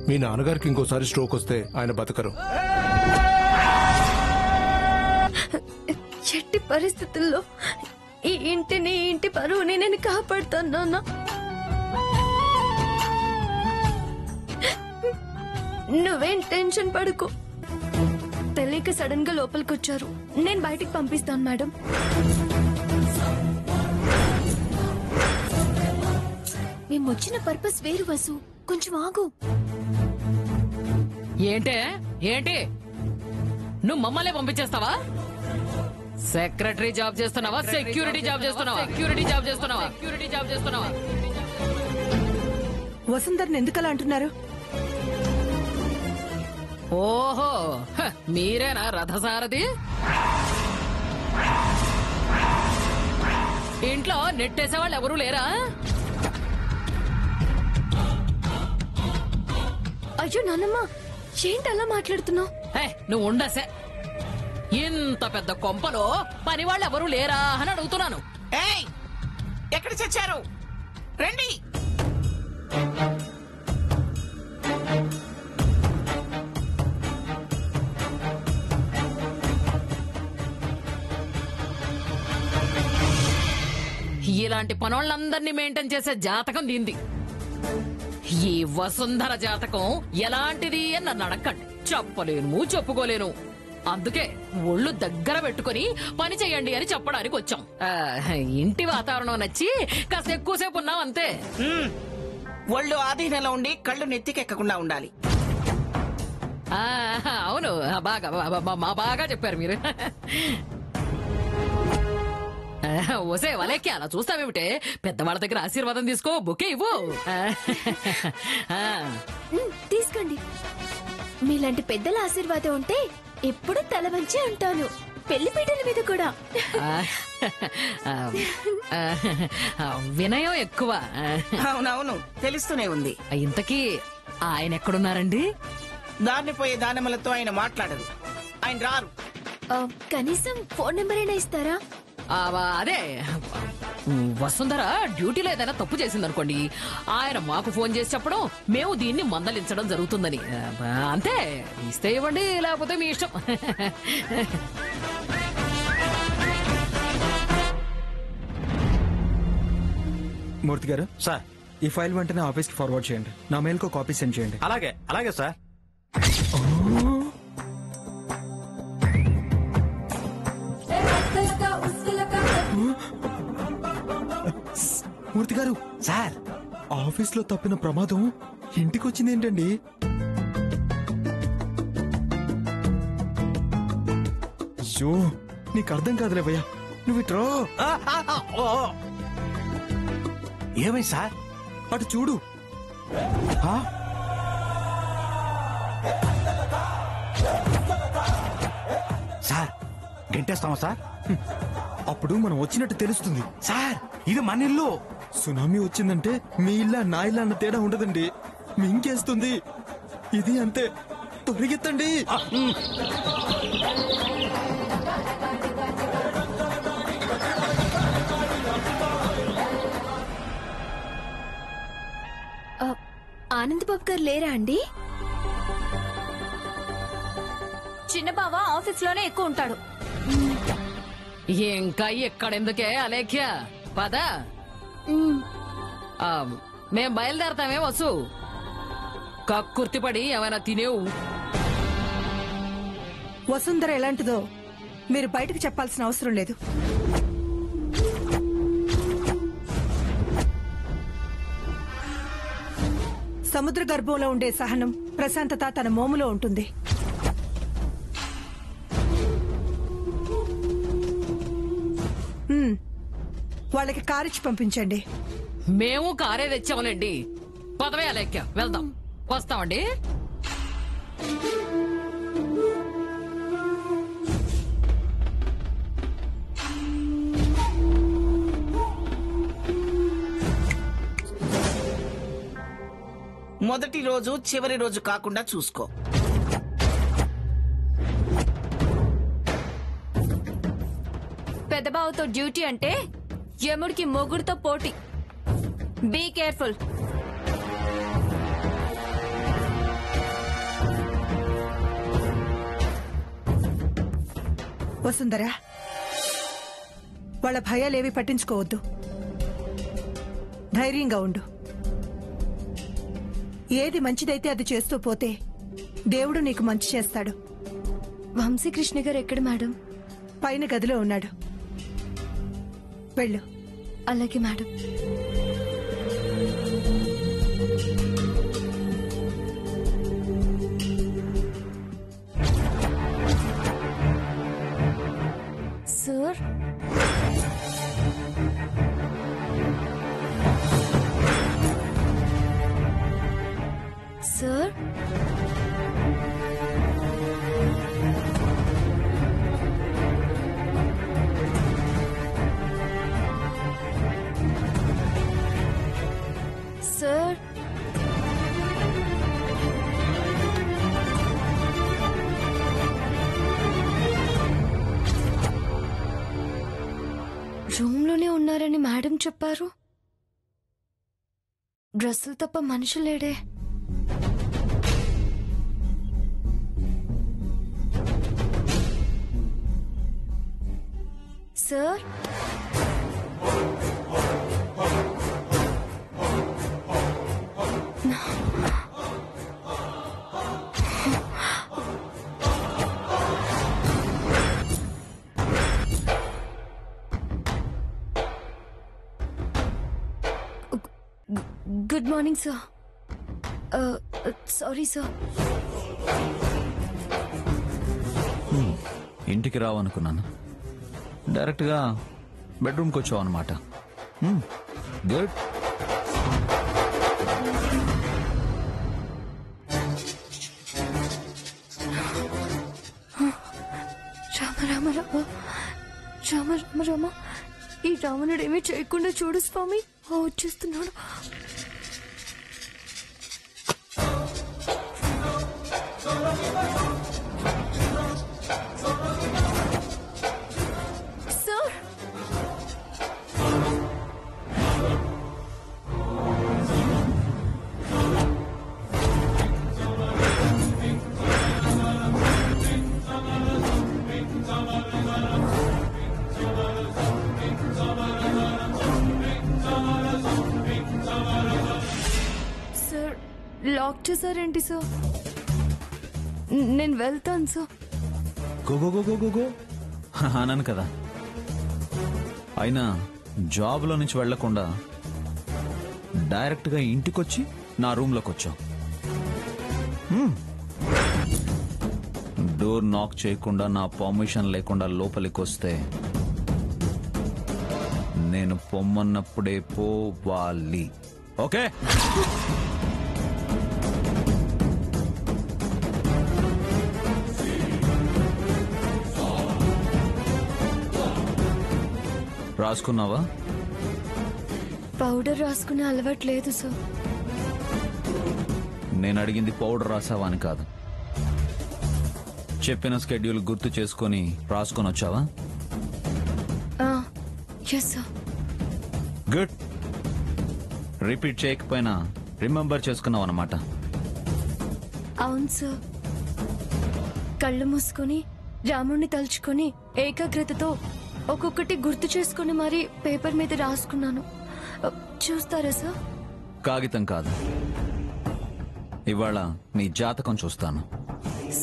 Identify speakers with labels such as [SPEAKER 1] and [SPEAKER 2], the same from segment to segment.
[SPEAKER 1] మీ నాన్నగారికి ఇంకోసారి స్ట్రోక్ వస్తే ఆయన బతకరు.
[SPEAKER 2] ఎట్టి పరిస్థితుల్లో ఈ ఇంటిని ఇంటి పరువుని నేను కాపాడుతాను నాన్న. నువ్వేం టెన్షన్ పడుకో. తెలియక సడన్ గా లోపలికి వచ్చారు. నేను బయటికి పంపిస్తాను మేడం. మేము వచ్చిన పర్పస్ వేరు వసు, కొంచెం ఆగు.
[SPEAKER 3] ఏంటి నువ్వు మమ్మల్ని పంపించేస్తావా? సెక్రటరీ జాబ్ చేస్తున్నావా? సెక్యూరిటీ జాబ్ చేస్తున్నావా?
[SPEAKER 4] వసుంధర్ని ఎందుకలా అంటున్నారు?
[SPEAKER 3] ఓహో, మీరేనా రథసారథి? ఇంట్లో నెట్టేసేవాళ్ళు ఎవరూ లేరా?
[SPEAKER 2] అయ్యో నాన్నమ్మ, ఏంటి అలా మాట్లాడుతున్నావు?
[SPEAKER 3] నువ్వు ఉండసే. ఇంత పెద్ద కొంపలో పని వాళ్ళు ఎవరూ లేరా అని అడుగుతున్నాను.
[SPEAKER 5] ఎక్కడ చచ్చారు? రండి.
[SPEAKER 3] ఇలాంటి పనోళ్ళందరినీ మెయింటైన్ చేసే జాతకం దీంది. ఈ వసుంధర జాతకం ఎలాంటిది అని నన్ను అడగండి. చెప్పలేను, చెప్పుకోలేను. అందుకే ఒళ్ళు దగ్గర పెట్టుకుని పని చెయ్యండి అని చెప్పడానికి వచ్చాం. ఇంటి వాతావరణం నచ్చి కాస్త ఎక్కువసేపు ఉన్నాం అంతే.
[SPEAKER 5] ఒళ్ళు ఆధీనంలో ఉండి కళ్ళు నెత్తికెక్కకుండా ఉండాలి.
[SPEAKER 3] అవును, బాగా చెప్పారు మీరు. ఓసే వలేకి అలా చూస్తావేమిటే? పెద్దవాళ్ళ దగ్గర ఆశీర్వాదం తీసుకో, బుకే ఇవ్వు.
[SPEAKER 2] తీసుకోండి. మీలాంటి పెద్దల ఆశీర్వాదం ఉంటే ఎప్పుడు తల వంచి ఉంటాను, పెళ్లి పీటల మీద కూడా.
[SPEAKER 3] వినయం ఎక్కువ.
[SPEAKER 5] అవునవును, తెలుస్తూనే ఉంది.
[SPEAKER 3] ఇంతకీ ఆయన ఎక్కడున్నారండి?
[SPEAKER 5] దారిని పోయే దానములతో ఆయన మాట్లాడరు. ఆయన రారు.
[SPEAKER 2] కనీసం ఫోన్ నెంబర్ అయినా ఇస్తారా?
[SPEAKER 3] అదే, వసుంధర డ్యూటీలో ఏదైనా తప్పు చేసిందనుకోండి, ఆయన మాకు ఫోన్ చేసి చెప్పడం, మేము దీన్ని మందలించడం జరుగుతుందని. అంతే. ఇస్తే ఇవ్వండి, లేకపోతే మీ ఇష్టం.
[SPEAKER 6] మూర్తి గారు,
[SPEAKER 7] సార్
[SPEAKER 6] ఈ ఫైల్ వెంటనే ఆఫీస్కి ఫార్వర్డ్ చేయండి. నా మెయిల్కో కాపీ సెండ్ చేయండి.
[SPEAKER 7] అలాగే సార్.
[SPEAKER 6] మూర్తి గారు,
[SPEAKER 7] సార్
[SPEAKER 6] ఆఫీస్ లో తప్పిన ప్రమాదం ఇంటికి వచ్చింది ఏంటండి? అయ్యో, నీకు అర్థం కాదులే భయ్యా, నువ్వు ఇట్రా.
[SPEAKER 7] ఏమై సార్?
[SPEAKER 6] అటు చూడు.
[SPEAKER 7] సార్ గంటేస్తామా సార్?
[SPEAKER 6] అప్పుడు మనం వచ్చినట్టు తెలుస్తుంది.
[SPEAKER 7] సార్ ఇది మన ఇల్లు.
[SPEAKER 6] సునామీ వచ్చిందంటే మీ ఇల్లా నా ఇల్లా అన్న తేడా ఉండదండి, మింకేస్తుంది. ఇది అంతే. తొరిగెత్తండి.
[SPEAKER 2] ఆనంద్ బాబు గారు లేరా అండి?
[SPEAKER 8] చిన్న బావ ఆఫీస్ లోనే ఎక్కువ ఉంటాడు.
[SPEAKER 3] ఇంకా ఎక్కడెందుకే అలేఖ్య, పద. మేం బయలుదేరతామే వసు. కక్కుర్తిపడి ఏమైనా తినేవు.
[SPEAKER 4] వసుంధర ఎలాంటిదో మీరు బయటకు చెప్పాల్సిన అవసరం లేదు. సముద్ర గర్భంలో ఉండే సహనం, ప్రశాంతత తన మోములో ఉంటుంది. వాళ్ళకి కారిచ్చి పంపించండి.
[SPEAKER 3] మేము కారే తెచ్చాములేండి. పదవే అలేఖ్య, వెళ్దాం. వస్తామండి.
[SPEAKER 5] మొదటి రోజు చివరి రోజు కాకుండా చూసుకో.
[SPEAKER 8] పెద్ద బావతో డ్యూటీ అంటే యముడికి మొగుడుతో పోటీ. Be careful.
[SPEAKER 4] వసుంధరా, వాళ్ళ భయాలేవి పట్టించుకోవద్దు. ధైర్యంగా ఉండు. ఏది మంచిదైతే అది చేస్తూ పోతే దేవుడు నీకు మంచి చేస్తాడు.
[SPEAKER 2] వంశీకృష్ణ గారు ఎక్కడ మేడం?
[SPEAKER 4] పైన గదిలో ఉన్నాడు. వెళ్ళు.
[SPEAKER 2] అలాగే madam. Sir, sir, sir, room లోనే ఉన్నారని మేడం చెప్పారు. డ్రెస్సులు తప్ప మనిషి లేడే. Sir, good morning sir. Sorry sir.
[SPEAKER 9] ఇంటికి రావనుకున్నాను, డైరెక్ట్ గా బెడ్రూమ్కి వచ్చావు అనమాట. గుడ్.
[SPEAKER 2] రామ రామ రామ రామ రామ రామ. ఈ రావణుడు ఏమీ చేయకుండా చూడు స్వామి. వచ్చేస్తున్నాడు. సార్, సార్ లాక్ చేశారేంటి సార్? నేను వెళ్తాను sir.
[SPEAKER 9] Go go go go go go అన్నాను కదా. అయినా జాబ్లో నుంచి వెళ్లకుండా డైరెక్ట్ గా ఇంటికొచ్చి నా రూమ్లోకి వచ్చావు. డోర్ నాక్ చేయకుండా నా పర్మిషన్ లేకుండా లోపలికి వస్తే నేను పొమ్మన్నప్పుడే పోవాలి. ఓకే? రాసుకున్నావా?
[SPEAKER 2] పౌడర్ రాసుకునే అలవాటు లేదు సార్.
[SPEAKER 9] నేను అడిగింది పౌడర్ రాసావా అని కాదు. చెప్పిన స్కెడ్యూల్ గుర్తు చేసుకుని రాసుకొని వచ్చావా?
[SPEAKER 2] Yes sir.
[SPEAKER 9] గుడ్. రిపీట్ చేయకపోయినా రిమెంబర్ చేసుకున్నావు అన్నమాట.
[SPEAKER 2] అవును సార్. కళ్ళు మూసుకొని రాముణ్ణి తలుచుకొని ఏకాగ్రతతో ఒక్కొక్కటి గుర్తు చేసుకుని మరి పేపర్ మీద రాసుకున్నాను. చూస్తారా సార్?
[SPEAKER 9] కాగితం కాదు, ఇవాళ నీ జాతకం చూస్తాను.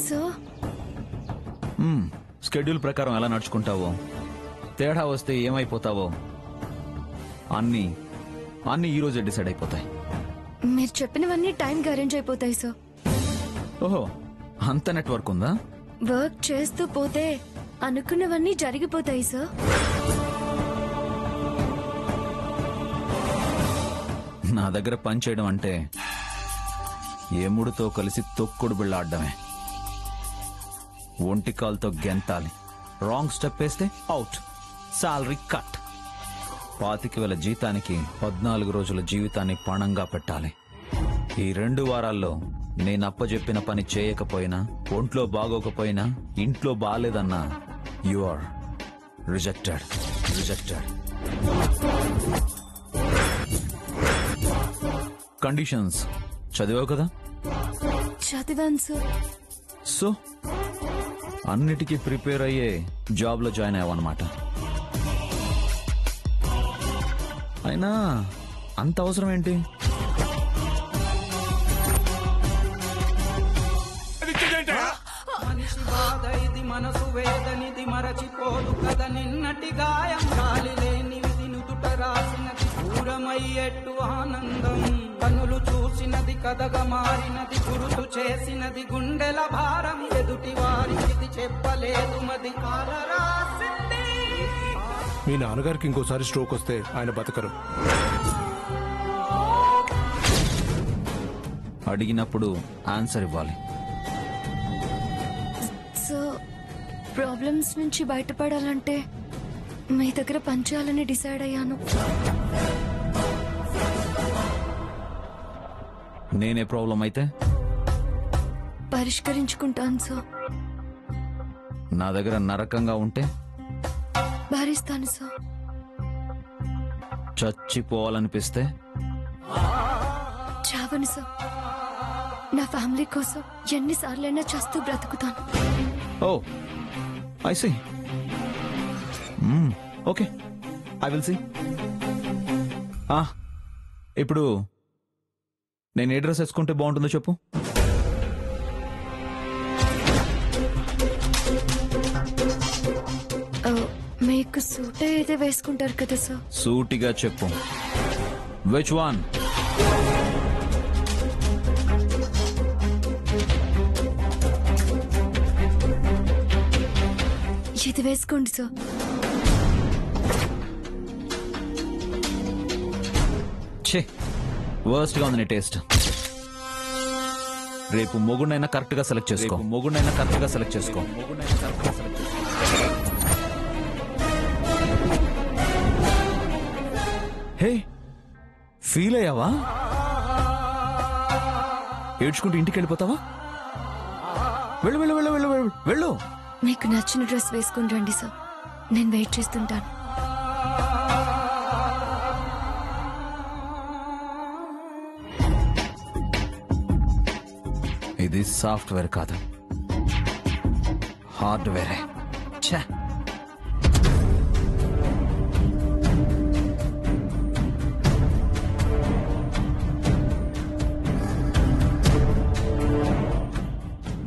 [SPEAKER 2] సార్,
[SPEAKER 9] స్కెడ్యూల్ ప్రకారం ఎలా నడుచుకుంటావో, తేడా వస్తే ఏమైపోతావో అన్నీ ఈ రోజే డిసైడ్ అయిపోతాయి.
[SPEAKER 2] మీరు చెప్పినవన్నీ టైంకి అరేంజ్ అయిపోతాయి సార్.
[SPEAKER 9] ఓహో, అంత నెట్వర్క్ ఉందా?
[SPEAKER 2] వర్క్ చేస్తూ పోతే అనుకున్నవన్నీ జరిగిపోతాయి సార్.
[SPEAKER 9] నా దగ్గర పని చేయడం అంటే ఎముడితో కలిసి తొక్కుడు బిళ్ళ ఆడడమే. ఒంటి కాలుతో గెంతాలి, రాంగ్ స్టెప్ వేస్తే అవుట్, సాలరీ కట్. 25,000 జీతానికి 14 రోజుల జీవితాన్ని పణంగా పెట్టాలి. ఈ 2 వారాల్లో నేను అప్పచెప్పిన పని చేయకపోయినా, ఒంట్లో బాగోకపోయినా, ఇంట్లో బాలేదన్నా యు ఆర్ రిజెక్టెడ్. కండిషన్స్ చదివావు కదా?
[SPEAKER 2] చదివాను సార్.
[SPEAKER 9] సో అన్నిటికీ ప్రిపేర్ అయ్యే జాబ్ లో జాయిన్ అయ్యావన్నమాట. అయినా అంత అవసరం ఏంటి?
[SPEAKER 10] మనిషి బాధ ఇది, మనసు వేదనిది, మరచిపోదు కథ నిన్నటి గాయం. గాలి లేని విధి నుదుట రాసినది, దూరమయ్యేట్టు ఆనందం. కనులు చూసినది కథగా మారినది, గురుతు చేసినది గుండెల భారం. ఎదుటి వారికి చెప్పలేదు మది కాలరాసింది.
[SPEAKER 1] మీ నాన్నగారికి ఇంకోసారి స్ట్రోక్ వస్తే ఆయన బతకరు.
[SPEAKER 9] అడిగినప్పుడు ఆన్సర్ ఇవ్వాలి.
[SPEAKER 2] సో ప్రాబ్లమ్స్ నుంచి బయటపడాలంటే మీ దగ్గర పనిచేయాలని డిసైడ్ అయ్యాను.
[SPEAKER 9] నేనే ప్రాబ్లం అయితే
[SPEAKER 2] పరిష్కరించుకుంటాను సార్.
[SPEAKER 9] నా దగ్గర నరకంగా ఉంటే
[SPEAKER 2] భరిస్తాను సార్.
[SPEAKER 9] చచ్చిపోవాలనిపిస్తే
[SPEAKER 2] చావను సార్. నా ఫ్యామిలీ కోసం ఎన్నిసార్లైనా చస్తూ బ్రతుకుతాను.
[SPEAKER 9] Oh I see. Okay, I will see. ఇప్పుడు నేను ఏ డ్రెస్ వేసుకుంటే బాగుంటుందో చెప్పు.
[SPEAKER 2] మీకు సూట్ అయితే వేసుకుంటారు కదా సార్.
[SPEAKER 9] సూటిగా చెప్పు, విచ్ వన్?
[SPEAKER 2] ఇది వేసుకోండి సార్.
[SPEAKER 9] ఛే, వర్స్ట్ గా ఉంది నీ టేస్ట్. రేపు మొగుడైనా కరెక్ట్ గా సెలెక్ట్ చేసుకో. హే, ఫీల్ అయ్యావా? ఏడ్చుకుంటూ ఇంటికి వెళ్ళిపోతావా? వెళ్ళు వెళ్ళు వెళ్ళు వెళ్ళు వెళ్ళు వెళ్ళు.
[SPEAKER 2] మీకు నచ్చిన డ్రెస్ వేసుకుని రండి సార్, నేను వెయిట్ చేస్తుంటాను.
[SPEAKER 9] ఇది సాఫ్ట్వేర్ కాదు, హార్డ్వేరే. ఛే,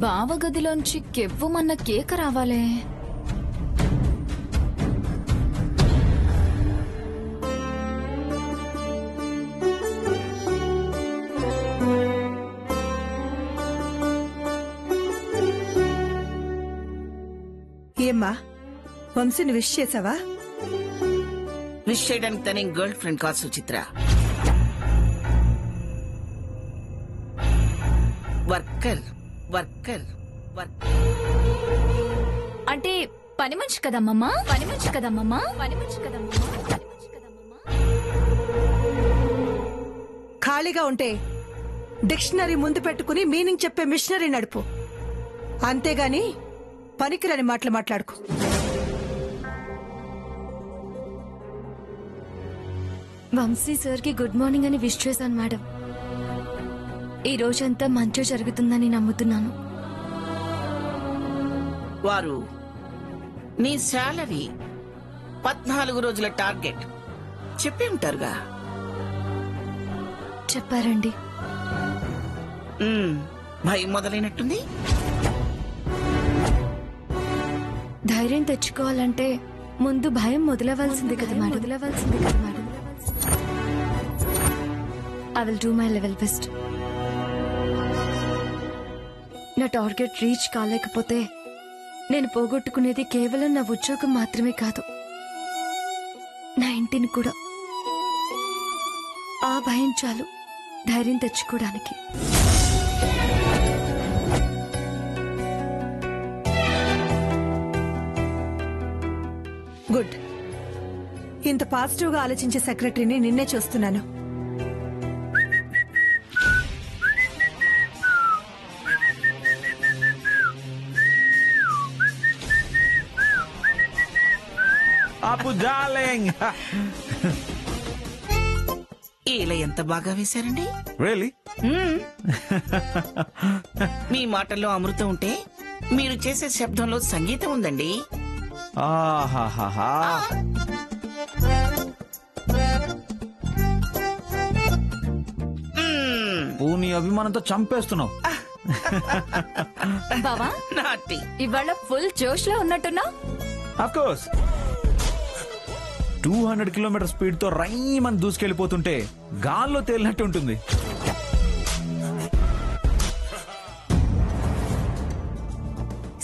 [SPEAKER 8] బావ గదిలోంచి కెవ్వుమన్న కేక రావాలే.
[SPEAKER 4] ఏమ్మా, వంశీని విష్ చేసావా?
[SPEAKER 5] విష్ చేయడానికి తనే గర్ల్ ఫ్రెండ్ కాదు సుచిత్ర, వర్కర్.
[SPEAKER 8] అంటే పని మనిషి కదమ్మమ్మా.
[SPEAKER 4] ఖాళీగా ఉంటే డిక్షనరీ ముందు పెట్టుకుని మీనింగ్ చెప్పే మిషనరీ నడుపు, అంతేగాని పనికిరాని మాటలు మాట్లాడుకో.
[SPEAKER 2] వంశీ సార్కి గుడ్ మార్నింగ్ అని విష్ చేశాను మేడం. ఈ రోజంతా మంచి జరుగుతుందని నమ్ముతున్నాను.
[SPEAKER 5] వారు నీ శాలరీ 14 రోజుల టార్గెట్ చెప్పి ఉంటారుగా.
[SPEAKER 2] చెప్పారండి.
[SPEAKER 5] భయం మొదలైనట్టుంది.
[SPEAKER 2] ధైర్యం తెచ్చుకోవాలంటే ముందు భయం మొదలవలసింది కదా madam. I will do my level best. నా టార్గెట్ రీచ్ కాలేకపోతే నేను పోగొట్టుకునేది కేవలం నా ఉద్యోగం మాత్రమే కాదు, నా ఇంటిని కూడా. ఆ భయం చాలు ధైర్యం తెచ్చుకోవడానికి.
[SPEAKER 4] గుడ్. ఇంత పాజిటివ్ గా ఆలోచించే సెక్రటరీని నిన్నే చూస్తున్నాను.
[SPEAKER 5] ఇలా ఎంత బాగా వేశారండి.
[SPEAKER 9] రియలీ?
[SPEAKER 5] మీ మాటల్లో అమృతం ఉంటే మీరు చేసే శబ్దంలో సంగీతం ఉందండి.
[SPEAKER 9] ఆహాహాహా. నువ్వు నీ అభిమానంతో చంపేస్తున్నావు.
[SPEAKER 8] బావా
[SPEAKER 5] నాటి
[SPEAKER 8] ఇవాళ ఫుల్ జోష్ లో ఉన్నట్టున్నా.
[SPEAKER 9] ఆఫ్ కోర్స్ 200 కిలోమీటర్ స్పీడ్ తో రైమని దూసుకెళ్లిపోతుంటే గాల్లో తేలినట్టు ఉంటుంది.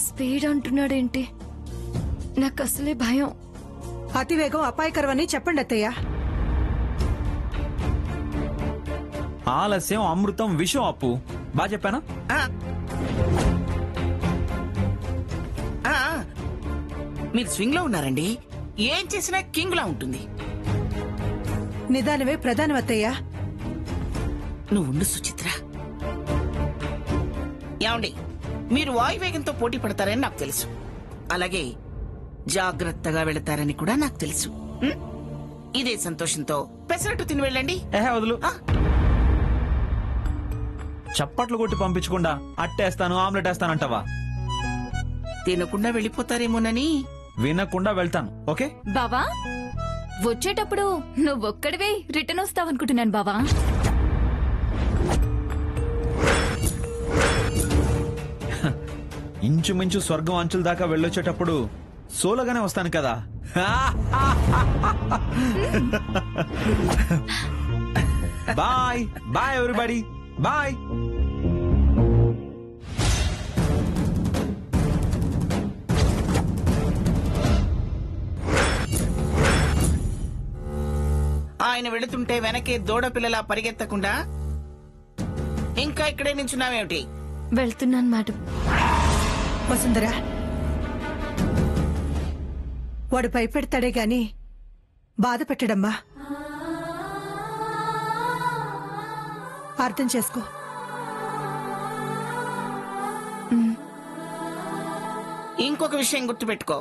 [SPEAKER 2] స్పీడ్ అంటున్నాడేంటి? నాకు అసలే భయం.
[SPEAKER 4] అతివేగం అపాయకరమని చెప్పండి అత్తయ్య.
[SPEAKER 9] ఆలస్యం అమృతం విషం. అప్పు బాగా చెప్పానా?
[SPEAKER 5] మీరు స్వింగ్ లో ఉన్నారండి. ఏం చేసినా కింగ్ లా ఉంటుంది.
[SPEAKER 4] నిదానమే ప్రధానం అత్తయ్య.
[SPEAKER 5] నువ్వు ఉండు సుచిత్ర. ఏమండి, మీరు వాయువేగంతో పోటీ పడతారని నాకు తెలుసు. అలాగే జాగ్రత్తగా వెళతారని కూడా నాకు తెలుసు. ఇదే సంతోషంతో పెసరట్టు తిని వెళ్ళండి.
[SPEAKER 9] వదులు. చప్పట్లు కొట్టి పంపించకుండా అట్టేస్తాను ఆమ్లెట్ వేస్తానంటావా?
[SPEAKER 5] తినకుండా వెళ్ళిపోతారేమోనని.
[SPEAKER 9] వినకుండా వెళ్తాను. ఓకే
[SPEAKER 8] బావా వచ్చేటప్పుడు నువ్వొక్కడివే రిటర్న్ వస్తావనుకుంటున్నాను బావా.
[SPEAKER 9] ఇంచుమించు స్వర్గం అంచుల దాకా వెళ్ళొచ్చేటప్పుడు సోలోగానే వస్తాను కదా. Bye bye everybody bye.
[SPEAKER 5] ఆయన వెళుతుంటే వెనకే దూడ పిల్లలా పరిగెత్తకుండా ఇంకా ఇక్కడే నించున్నావేమిటి?
[SPEAKER 2] వెళ్తున్నాను మేడం.
[SPEAKER 4] వసుంధరా, వాడు భయపెడతాడే గాని బాధ పెట్టడమ్మా. అర్థం చేసుకో.
[SPEAKER 5] ఇంకొక విషయం గుర్తుపెట్టుకో.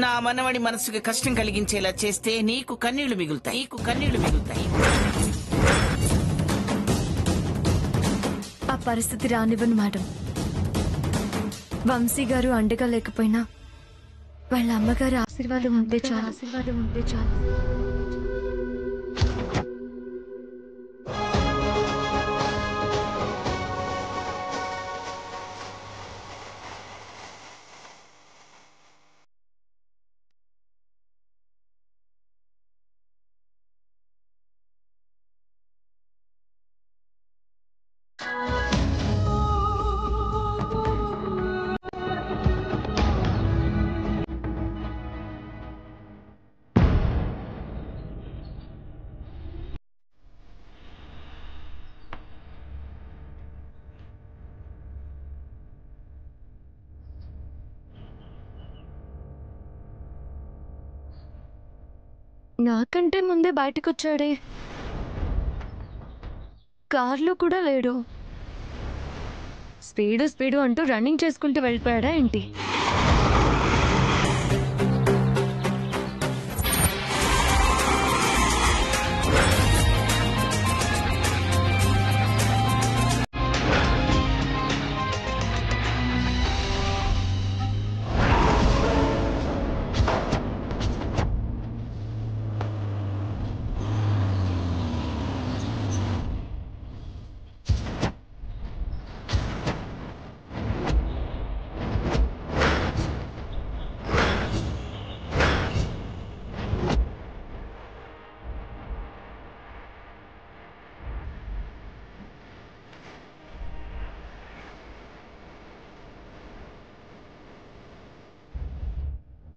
[SPEAKER 5] నా మనవడి మనసుకి కష్టం కలిగించేలా చేస్తే నీకు కన్నీళ్లు మిగులుతాయి.
[SPEAKER 2] ఆ పరిస్థితి రానివ్వను మేడం. వంశీ గారు అండగా లేకపోయినా వాళ్ళ అమ్మగారి ఆశీర్వాదం ఉంటే చాలు. నాకంటే ముందే బయటకొచ్చాడే. కార్లో కూడా లేడు. స్పీడు అంటూ రన్నింగ్ చేసుకుంటూ వెళ్ళిపోయాడా ఏంటి?